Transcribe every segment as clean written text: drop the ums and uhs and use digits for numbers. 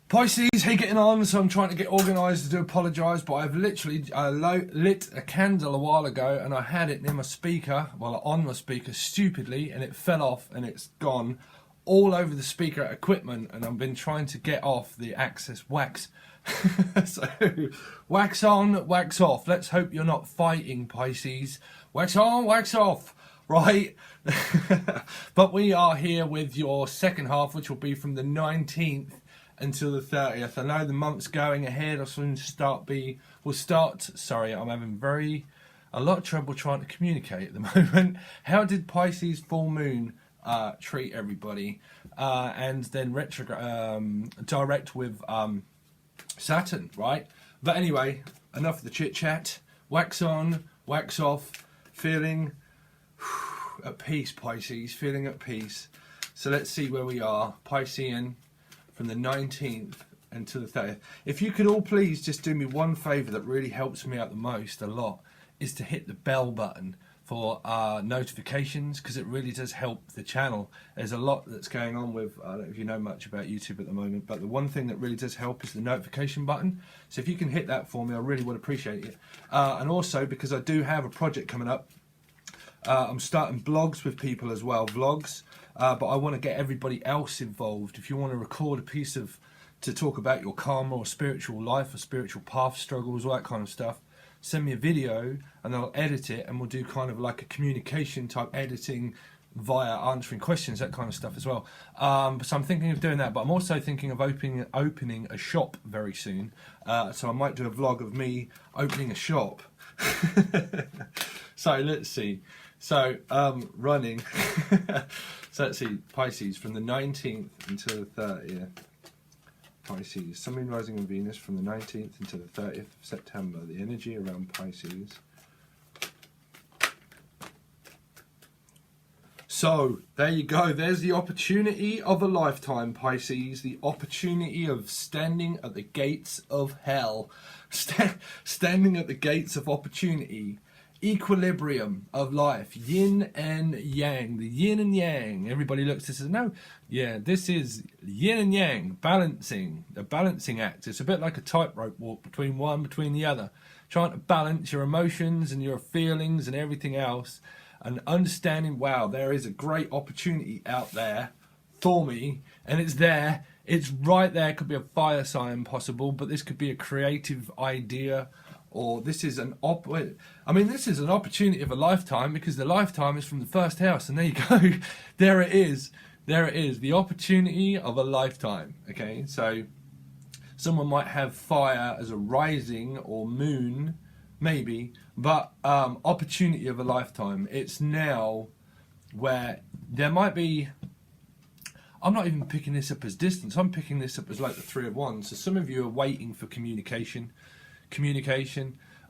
Pisces, how you getting on? So I'm trying to get organised. I do apologise, but I've literally lit a candle a while ago and I had it near my speaker, well, on my speaker, stupidly, and it fell off and it's gone all over the speaker equipment, and I've been trying to get off the access wax. So, wax on, wax off. Let's hope you're not fighting, Pisces. Wax on, wax off. Right? But we are here with your second half, which will be from the 19th until the 30th. I know the month's going ahead. Sorry, I'm having a lot of trouble trying to communicate at the moment. How did Pisces full moon treat everybody? And then direct with Saturn, right? But anyway, enough of the chit chat. Wax on, wax off. Feeling at peace, Pisces. Feeling at peace. So let's see where we are. Piscean from the 19th until the 30th. If you could all please just do me one favour that really helps me out the most, a lot, is to hit the bell button for notifications, because it really does help the channel. There's a lot that's going on with, I don't know if you know much about YouTube at the moment, but the one thing that really does help is the notification button. So if you can hit that for me, I really would appreciate it. And also, because I do have a project coming up, I'm starting blogs with people as well, vlogs. But I want to get everybody else involved. If you want to record a piece to talk about your karma or spiritual life or spiritual path struggles, all that kind of stuff, send me a video and I'll edit it, and we'll do kind of like a communication type editing via answering questions, that kind of stuff as well. So I'm thinking of doing that, but I'm also thinking of opening a shop very soon. So I might do a vlog of me opening a shop. So let's see. So running. So let's see, Pisces from the 19th until the 30th. Pisces, Sun, Moon, Rising and Venus from the 19th until the 30th of September. The energy around Pisces. So, there you go. There's the opportunity of a lifetime, Pisces. The opportunity of standing at the gates of hell. Standing at the gates of opportunity. Equilibrium of life, yin and yang, the yin and yang. Everybody looks at this and says, no, yeah, this is yin and yang, balancing, a balancing act. It's a bit like a tightrope walk between the other, trying to balance your emotions and your feelings and everything else, and understanding, wow, there is a great opportunity out there for me, and it's there, it's right there. It could be a fire sign possible, but this could be a creative idea. Or this is an this is an opportunity of a lifetime, because the lifetime is from the first house, and there you go. There it is, the opportunity of a lifetime. Okay, so someone might have fire as a rising or moon, maybe, but opportunity of a lifetime. It's now where there might be, I'm not even picking this up as distance, I'm picking this up as like the Three of Wands. So some of you are waiting for communication,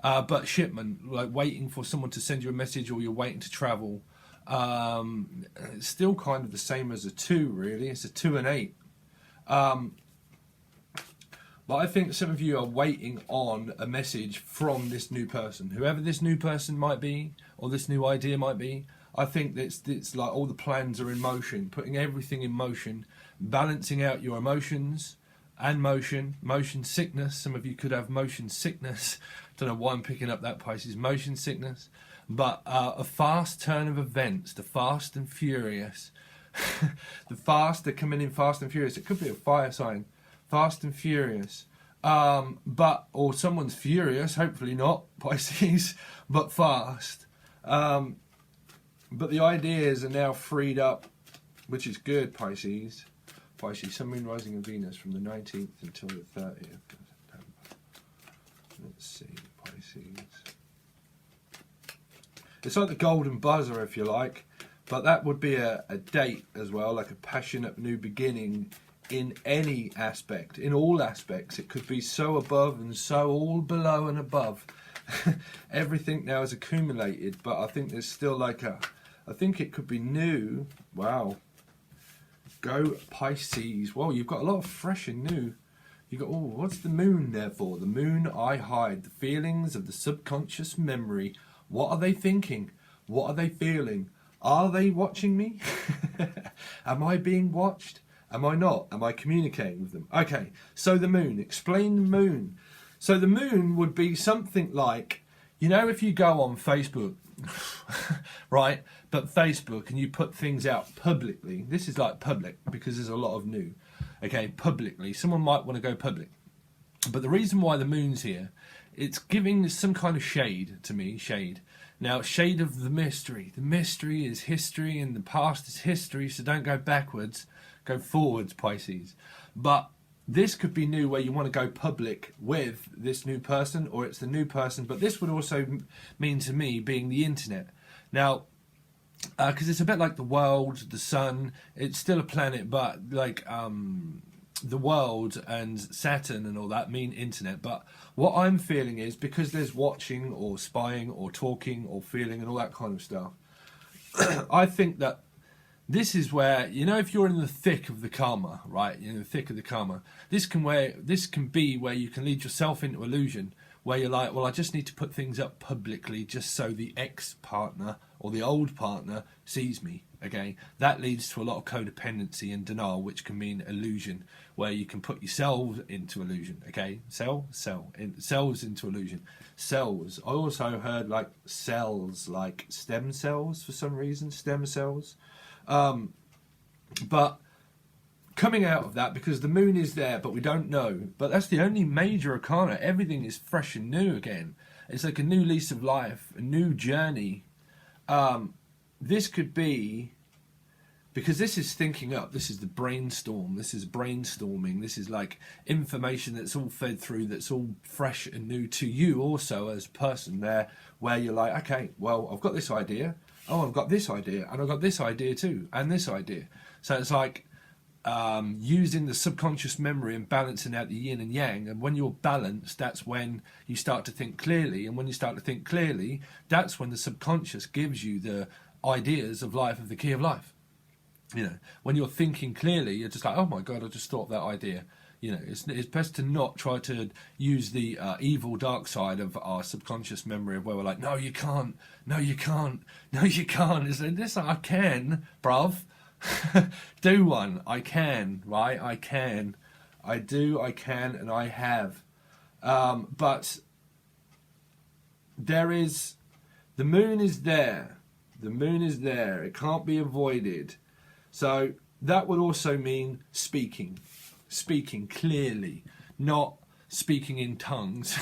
but shipment, like waiting for someone to send you a message, or you're waiting to travel. It's still kind of the same as a 2, really. It's a 2 and 8. But I think some of you are waiting on a message from this new person, whoever this new person might be, or this new idea might be. I think it's like all the plans are in motion, putting everything in motion, balancing out your emotions and motion sickness. Some of you could have motion sickness. Don't know why I'm picking up that, Pisces. Motion sickness, but a fast turn of events, the fast and furious. They're coming in fast and furious. It could be a fire sign, fast and furious. Or someone's furious, hopefully not, Pisces, but fast. But the ideas are now freed up, which is good, Pisces. Pisces, Sun, Moon, Rising and Venus from the 19th until the 30th of September. Let's see, Pisces. It's like the golden buzzer, if you like, but that would be a date as well, like a passionate new beginning in any aspect, in all aspects. It could be so above and so all below and above. Everything now is accumulated, but I think there's still like I think it could be new. Wow. Go Pisces. Well, you've got a lot of fresh and new. You got, oh, what's the moon there for? The moon I hide. The feelings of the subconscious memory. What are they thinking? What are they feeling? Are they watching me? Am I being watched? Am I not? Am I communicating with them? Okay, so the moon. Explain the moon. So the moon would be something like, you know, if you go on Facebook, right, but Facebook, and you put things out publicly, this is like public because there's a lot of new, okay, publicly, someone might want to go public. But the reason why the moon's here, it's giving some kind of shade to me, shade. Now, shade of the mystery. The mystery is history and the past is history, so don't go backwards, go forwards, Pisces. But this could be new where you want to go public with this new person, or it's the new person, but this would also mean to me being the internet. Now, because it's a bit like the world, the sun, it's still a planet, but like the world and Saturn and all that mean internet. But what I'm feeling is, because there's watching or spying or talking or feeling and all that kind of stuff, I think that this is where, you know, if you're in the thick of the karma, right, in the thick of the karma, this can be where you can lead yourself into illusion, where you're like, well, I just need to put things up publicly just so the ex-partner or the old partner sees me, okay? That leads to a lot of codependency and denial, which can mean illusion, where you can put yourselves into illusion, okay? Cells into illusion. Cells. I also heard like cells, like stem cells for some reason, stem cells. But coming out of that, because the moon is there, but we don't know. But that's the only major arcana. Everything is fresh and new again. It's like a new lease of life, a new journey. This could be, because this is thinking up, this is the brainstorm, this is brainstorming, this is like information that's all fed through, that's all fresh and new to you also as a person there, where you're like, okay, well, I've got this idea. Oh, I've got this idea, and I've got this idea too, and this idea. So it's like using the subconscious memory and balancing out the yin and yang. And when you're balanced, that's when you start to think clearly. And when you start to think clearly, that's when the subconscious gives you the ideas of life, of the key of life. You know, when you're thinking clearly, you're just like, oh my God, I just thought of that idea. You know, it's best to not try to use the evil dark side of our subconscious memory of where we're like, no, you can't, no, you can't, no, you can't. It's like, this, I can, bruv. Do one. I can, right? I can. I do, I can, and I have. But there is, the moon is there. The moon is there. It can't be avoided. So that would also mean speaking. Speaking clearly, not speaking in tongues,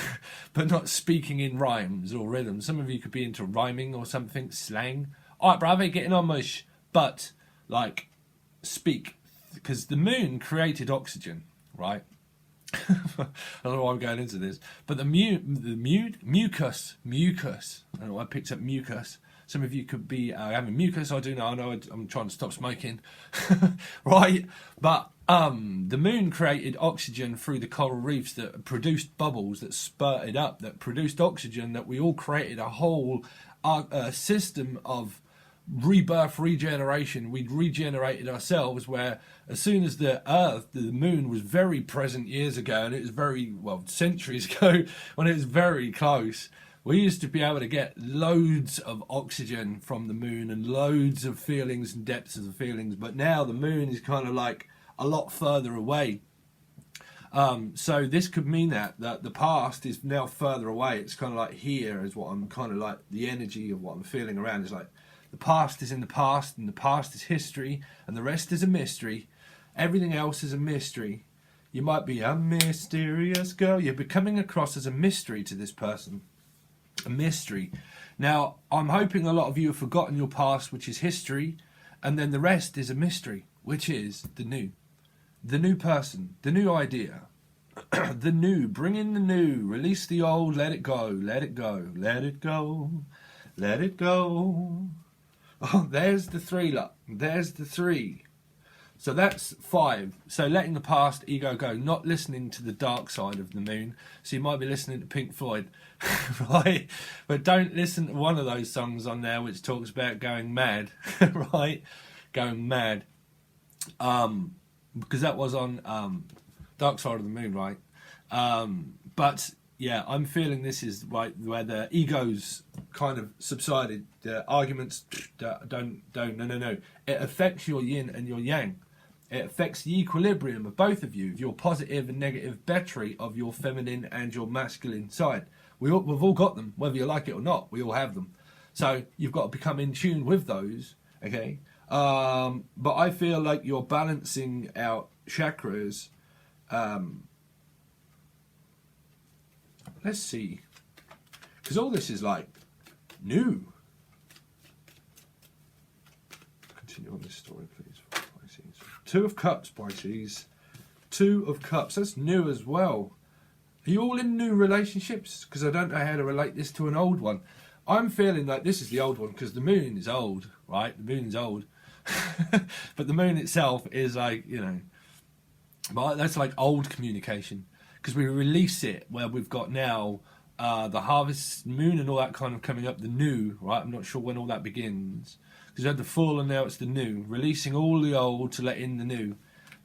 but not speaking in rhymes or rhythms. Some of you could be into rhyming or something, slang. All right, bravo, getting on, mush. But, like, speak. Because the moon created oxygen, right? I don't know why I'm going into this. But the mucus. I don't know why I picked up mucus. Some of you could be having mucus. I know I'm trying to stop smoking. Right? But the moon created oxygen through the coral reefs that produced bubbles, that spurted up, that produced oxygen, that we all created a whole system of rebirth, regeneration. We'd regenerated ourselves, where as soon as the earth, the moon was very present years ago, and it was very, well, centuries ago, when it was very close. We used to be able to get loads of oxygen from the moon and loads of feelings and depths of the feelings, but now the moon is kind of like a lot further away. So this could mean that the past is now further away. It's kind of like, here is what I'm kind of like, the energy of what I'm feeling around is like, the past is in the past, and the past is history, and the rest is a mystery. Everything else is a mystery. You might be a mysterious girl. You're becoming across as a mystery to this person. A mystery. Now, I'm hoping a lot of you have forgotten your past, which is history, and then the rest is a mystery, which is the new person, the new idea, the new, bring in the new, release the old, let it go, let it go, let it go, let it go. Oh, there's the three, look, there's the three. So that's 5. So letting the past ego go, not listening to the dark side of the moon. So you might be listening to Pink Floyd, right? But don't listen to one of those songs on there which talks about going mad, right? Going mad. Because that was on Dark Side of the Moon, right? But yeah, I'm feeling this is right where the ego's kind of subsided. The arguments no. It affects your yin and your yang. It affects the equilibrium of both of you, your positive and negative battery of your feminine and your masculine side. We've all got them, whether you like it or not. We all have them. So you've got to become in tune with those, okay? But I feel like you're balancing out chakras. Let's see. Because all this is like new. Continue on this story, please. Pisces. Two of Cups, Pisces. Two of Cups. That's new as well. Are you all in new relationships? Because I don't know how to relate this to an old one. I'm feeling like this is the old one because the moon is old, right? The moon is old. But the moon itself is like, you know, but that's like old communication. Because we release it where we've got now the harvest moon and all that kind of coming up, the new, right? I'm not sure when all that begins. Because you had the full and now it's the new. Releasing all the old to let in the new.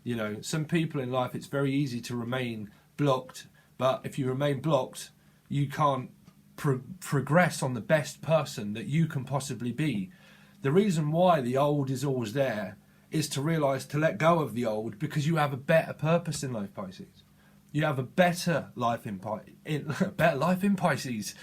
You know, some people in life, it's very easy to remain blocked. But if you remain blocked, you can't progress on the best person that you can possibly be. The reason why the old is always there is to realise to let go of the old because you have a better purpose in life, Pisces. You have a better life in Pisces.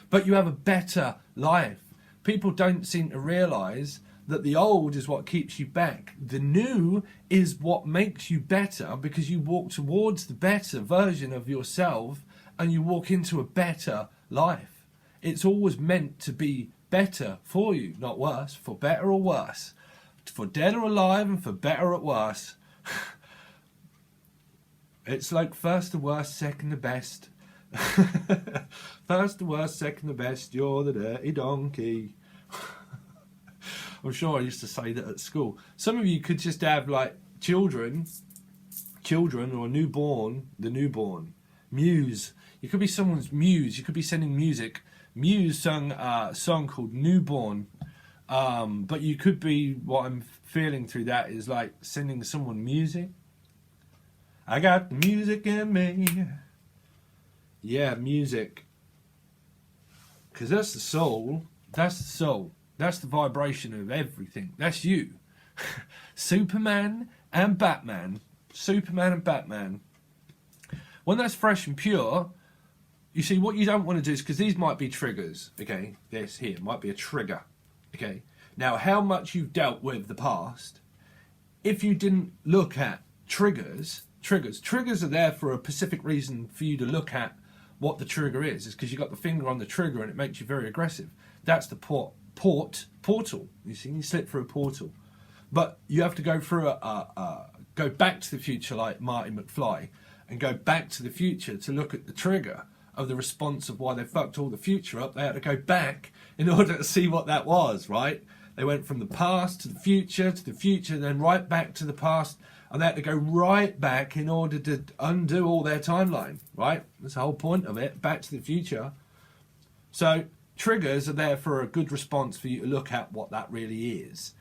But you have a better life. People don't seem to realise that the old is what keeps you back. The new is what makes you better because you walk towards the better version of yourself and you walk into a better life. It's always meant to be better for you, not worse, for better or worse. For dead or alive and for better or worse. It's like first the worst, second the best. First the worst, second the best, you're the dirty donkey. I'm sure I used to say that at school. Some of you could just have like children or newborn, the newborn, muse. You could be someone's muse. You could be sending music. Muse sung a song called Newborn. But you could be, what I'm feeling through that is like sending someone music. I got the music in me. Yeah, music. Because that's the soul. That's the soul. That's the vibration of everything. That's you. Superman and Batman. Superman and Batman. When that's fresh and pure, you see, what you don't want to do is, because these might be triggers, okay? This here might be a trigger, okay? Now, how much you've dealt with the past, if you didn't look at triggers are there for a specific reason for you to look at what the trigger is. It's because you got the finger on the trigger and it makes you very aggressive. That's the portal. You see, you slip through a portal. But you have to go through go back to the future like Marty McFly and go back to the future to look at the trigger of the response of why they fucked all the future up. They had to go back in order to see what that was, right? They went from the past to the future, then right back to the past, and they had to go right back in order to undo all their timeline, right? That's the whole point of it, back to the future. So triggers are there for a good response for you to look at what that really is,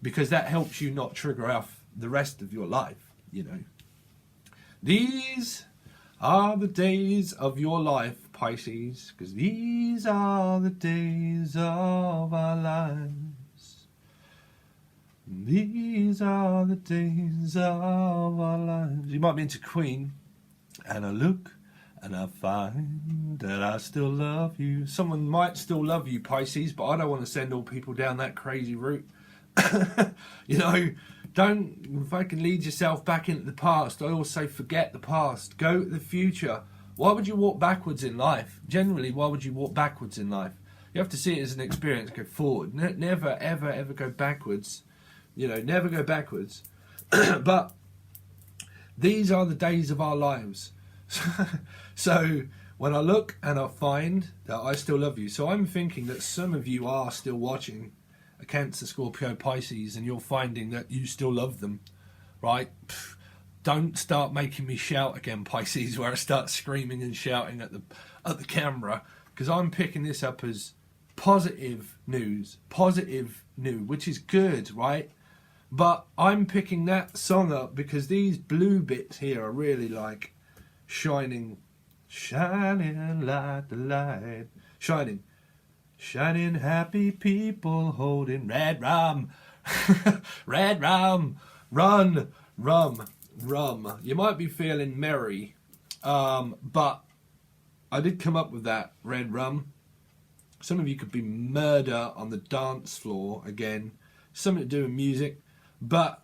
because that helps you not trigger off the rest of your life, you know. These are the days of your life, Pisces, because these are the days of our lives. These are the days of our lives. You might be into Queen. And I look and I find that I still love you. Someone might still love you, Pisces, but I don't want to send all people down that crazy route. You know, don't fucking lead yourself back into the past. I always say forget the past. Go to the future. Why would you walk backwards in life? Generally, why would you walk backwards in life? You have to see it as an experience. Go forward. Never, ever, ever go backwards. You know, never go backwards. But these are the days of our lives. So when I look and I find that I still love you. So I'm thinking that some of you are still watching a Cancer, Scorpio, Pisces, and you're finding that you still love them, right? Don't start making me shout again, Pisces, where I start screaming and shouting at the camera, because I'm picking this up as positive news, which is good, right? But I'm picking that song up because these blue bits here are really like shining like the light, shining happy people holding red rum, red rum. Run, rum. You might be feeling merry, but I did come up with that red rum. Some of you could be murder on the dance floor again, something to do with music, but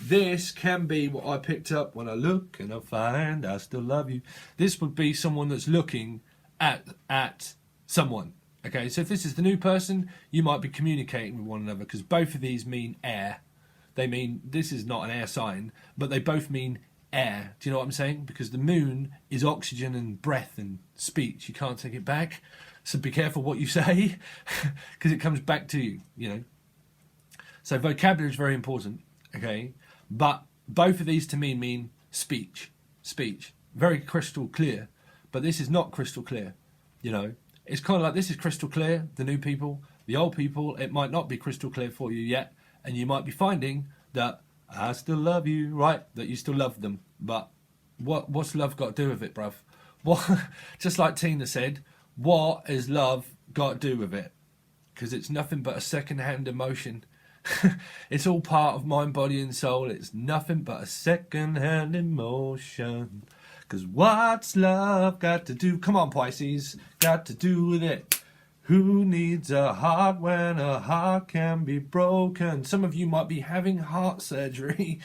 this can be what I picked up. When I look and I find I still love you. This would be someone that's looking at someone. Okay, so if this is the new person, you might be communicating with one another, because both of these mean air. They mean, this is not an air sign, but they both mean air. Do you know what I'm saying? Because the moon is oxygen and breath and speech. You can't take it back. So be careful what you say, because it comes back to you, you know. So vocabulary is very important, okay? But both of these to me mean speech. Very crystal clear. But this is not crystal clear, you know. It's kind of like this is crystal clear, the new people. The old people, it might not be crystal clear for you yet. And you might be finding that I still love you, right? That you still love them. But what's love got to do with it, bruv? What? Just like Tina said, what has love got to do with it? Because it's nothing but a second-hand emotion. It's all part of mind, body and soul. It's nothing but a second-hand emotion. Because what's love got to do? Come on, Pisces. Got to do with it. Who needs a heart when a heart can be broken? Some of you might be having heart surgery.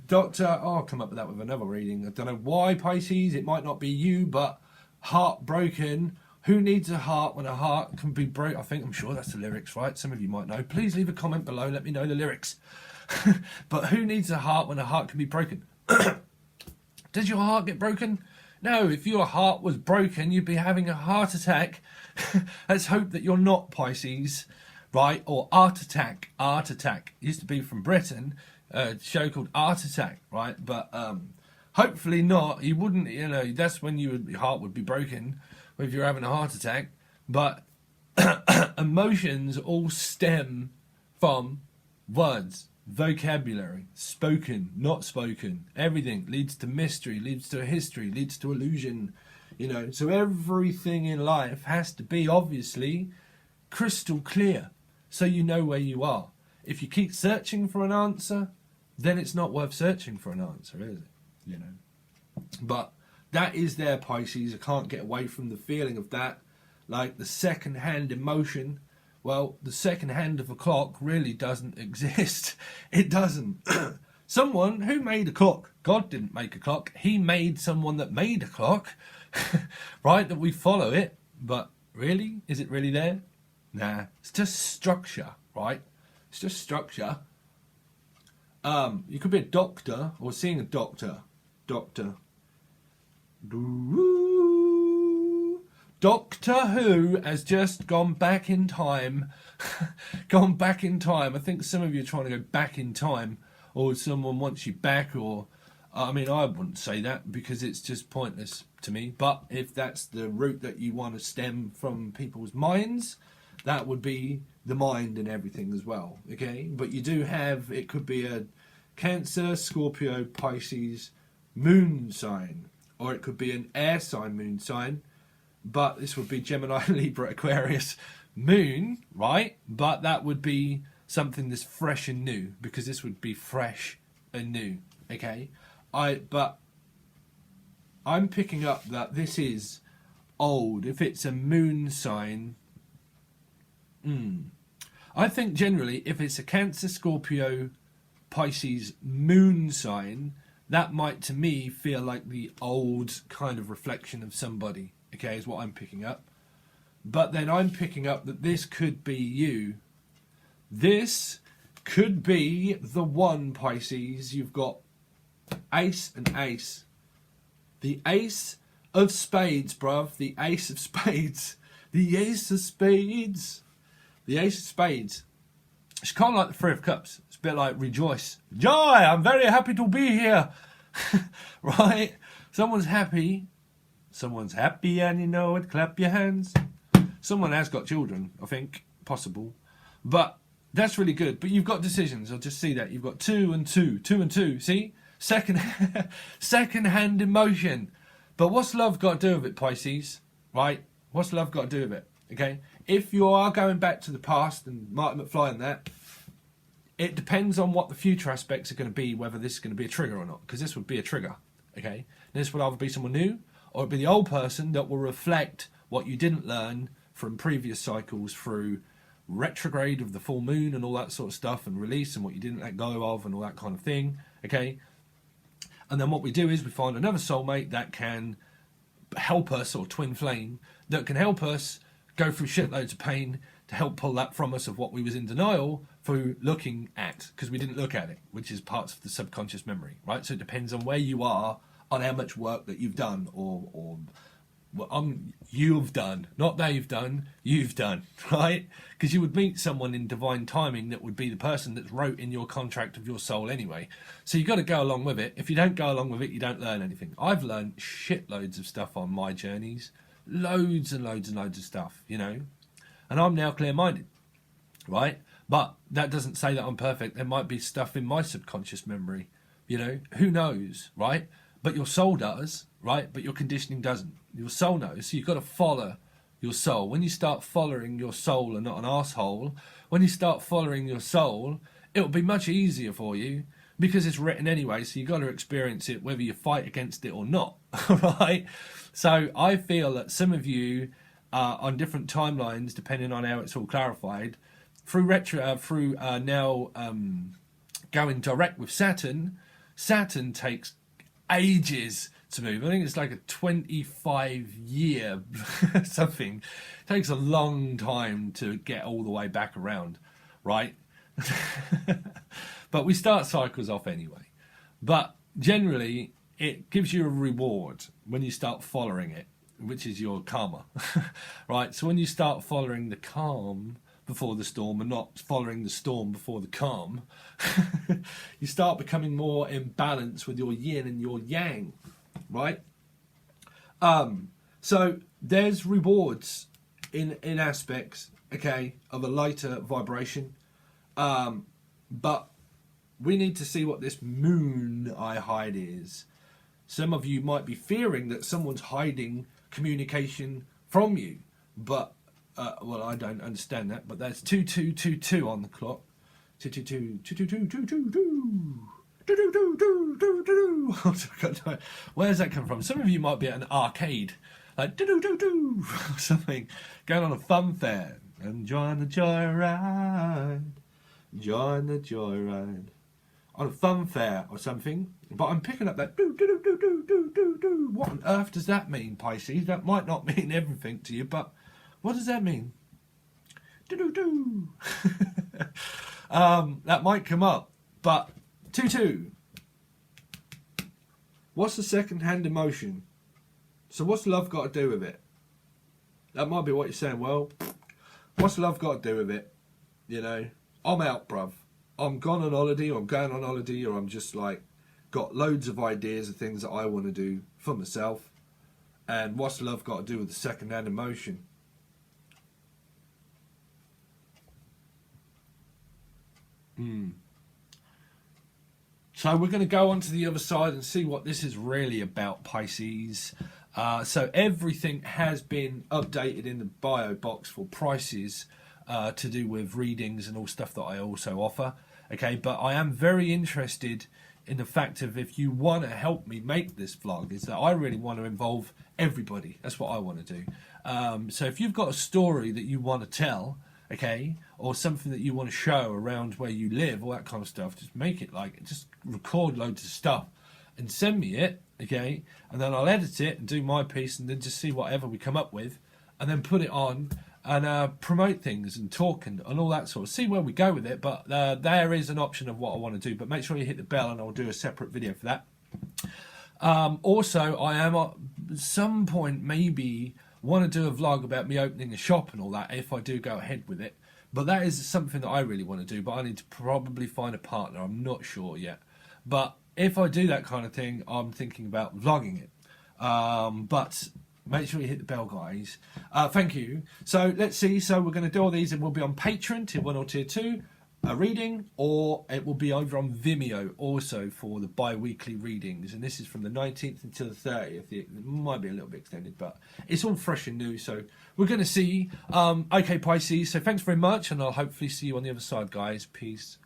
Doctor, I'll come up with that with another reading. I don't know why, Pisces. It might not be you, but heartbroken. Who needs a heart when a heart can be broken? I'm sure that's the lyrics, right? Some of you might know. Please leave a comment below. Let me know the lyrics. But who needs a heart when a heart can be broken? Does your heart get broken? No, if your heart was broken, you'd be having a heart attack. Let's hope that you're not, Pisces, right? Or Art Attack. It used to be from Britain, a show called Art Attack, right? But hopefully not. You wouldn't, you know, that's when your heart would be broken, if you're having a heart attack. But emotions all stem from words. Vocabulary, spoken, not spoken, everything leads to mystery, leads to history, leads to illusion, you know. So everything in life has to be obviously crystal clear, so you know where you are. If you keep searching for an answer, then it's not worth searching for an answer, is it? You know. But that is there, Pisces. I can't get away from the feeling of that, like the second-hand emotion. Well, the second hand of a clock really doesn't exist. It doesn't. Someone who made a clock. God didn't make a clock. He made someone that made a clock. Right? That we follow it. But really? Is it really there? Nah. It's just structure, right? It's just structure. You could be a doctor or seeing a doctor. Doctor Who has just gone back in time. Gone back in time. I think some of you are trying to go back in time, or someone wants you back, or I mean, I wouldn't say that because it's just pointless to me. But if that's the route that you want to stem from people's minds, that would be the mind and everything as well. Okay, but you do have, it could be a Cancer, Scorpio, Pisces moon sign, or it could be an air sign moon sign. But this would be Gemini, Libra, Aquarius, moon, right? But that would be something that's fresh and new, because this would be fresh and new, okay? But I'm picking up that this is old. If it's a moon sign, I think generally if it's a Cancer, Scorpio, Pisces moon sign, that might to me feel like the old kind of reflection of somebody. Okay, is what I'm picking up. But then I'm picking up that this could be you. This could be the one, Pisces. You've got ace and ace. The ace of spades, bruv. The ace of spades. The ace of spades. The ace of spades. It's kind of like the Three of Cups. It's a bit like rejoice. Joy, I'm very happy to be here. Right? Someone's happy. Someone's happy and you know it, clap your hands. Someone has got children, I think, possible. But that's really good. But you've got decisions, I'll just see that. You've got 2 and 2, 2 and 2, see? Second-hand emotion. But what's love got to do with it, Pisces? Right? What's love got to do with it? Okay? If you are going back to the past, and Martin McFly and that, it depends on what the future aspects are going to be, whether this is going to be a trigger or not, because this would be a trigger, okay? This would either be someone new, or it'd be the old person that will reflect what you didn't learn from previous cycles through retrograde of the full moon and all that sort of stuff, and release and what you didn't let go of and all that kind of thing, okay? And then what we do is we find another soulmate that can help us, or twin flame, that can help us go through shitloads of pain to help pull that from us of what we was in denial through looking at, because we didn't look at it, which is parts of the subconscious memory, right? So it depends on where you are, on how much work that you've done, or you've done, not they've done, you've done, right? Because you would meet someone in divine timing that would be the person that's wrote in your contract of your soul anyway. So you've got to go along with it. If you don't go along with it, you don't learn anything. I've learned shitloads of stuff on my journeys, loads and loads and loads of stuff, you know, and I'm now clear-minded, right? But that doesn't say that I'm perfect. There might be stuff in my subconscious memory, you know, who knows, right? But your soul does, right? But your conditioning doesn't. Your soul knows. So you've got to follow your soul. When you start following your soul and not an asshole, when you start following your soul, it'll be much easier for you because it's written anyway. So you've got to experience it whether you fight against it or not, right? So I feel that some of you on different timelines, depending on how it's all clarified, through now going direct with Saturn. Saturn takes ages to move. I think it's like a 25-year something. It takes a long time to get all the way back around, right? But we start cycles off anyway. But generally, it gives you a reward when you start following it, which is your karma, right? So when you start following the calm before the storm and not following the storm before the calm, you start becoming more in balance with your yin and your yang, right? So there's rewards in aspects, okay, of a lighter vibration, but we need to see what this moon I hide is. Some of you might be fearing that someone's hiding communication from you, but well, I don't understand that, but there's 2222 on the clock. 222. Where's that come from? Some of you might be at an arcade, like or something, going on a fun fair, and join the joyride, on a fun fair or something. But I'm picking up that What on earth does that mean, Pisces? That might not mean everything to you, but what does that mean? That might come up, but 2-2. What's the second-hand emotion? So what's love got to do with it? That might be what you're saying. Well, what's love got to do with it? You know, I'm out, bruv. I'm gone on holiday, or I'm going on holiday, or I'm just like got loads of ideas of things that I want to do for myself. And what's love got to do with the second-hand emotion? So we're going to go on to the other side and see what this is really about, Pisces. So everything has been updated in the bio box for prices to do with readings and all stuff that I also offer. Okay, but I am very interested in the fact of, if you want to help me make this vlog, is that I really want to involve everybody. That's what I want to do. So if you've got a story that you want to tell, okay, or something that you want to show around where you live, all that kind of stuff, just make it like, just record loads of stuff and send me it, okay, and then I'll edit it and do my piece and then just see whatever we come up with and then put it on and promote things and talk and all that sort of, see where we go with it. But there is an option of what I want to do, but make sure you hit the bell and I'll do a separate video for that. Also, I am at some point maybe want to do a vlog about me opening a shop and all that, if I do go ahead with it. But that is something that I really want to do, but I need to probably find a partner. I'm not sure yet. But if I do that kind of thing, I'm thinking about vlogging it. But make sure you hit the bell, guys. Thank you. So let's see. So we're going to do all these. It will be on Patreon, Tier 1 or Tier 2, a reading, or it will be over on Vimeo also for the bi-weekly readings. And this is from the 19th until the 30th. It might be a little bit extended, but it's all fresh and new. So we're going to see. Okay, Pisces. So thanks very much, and I'll hopefully see you on the other side, guys. Peace.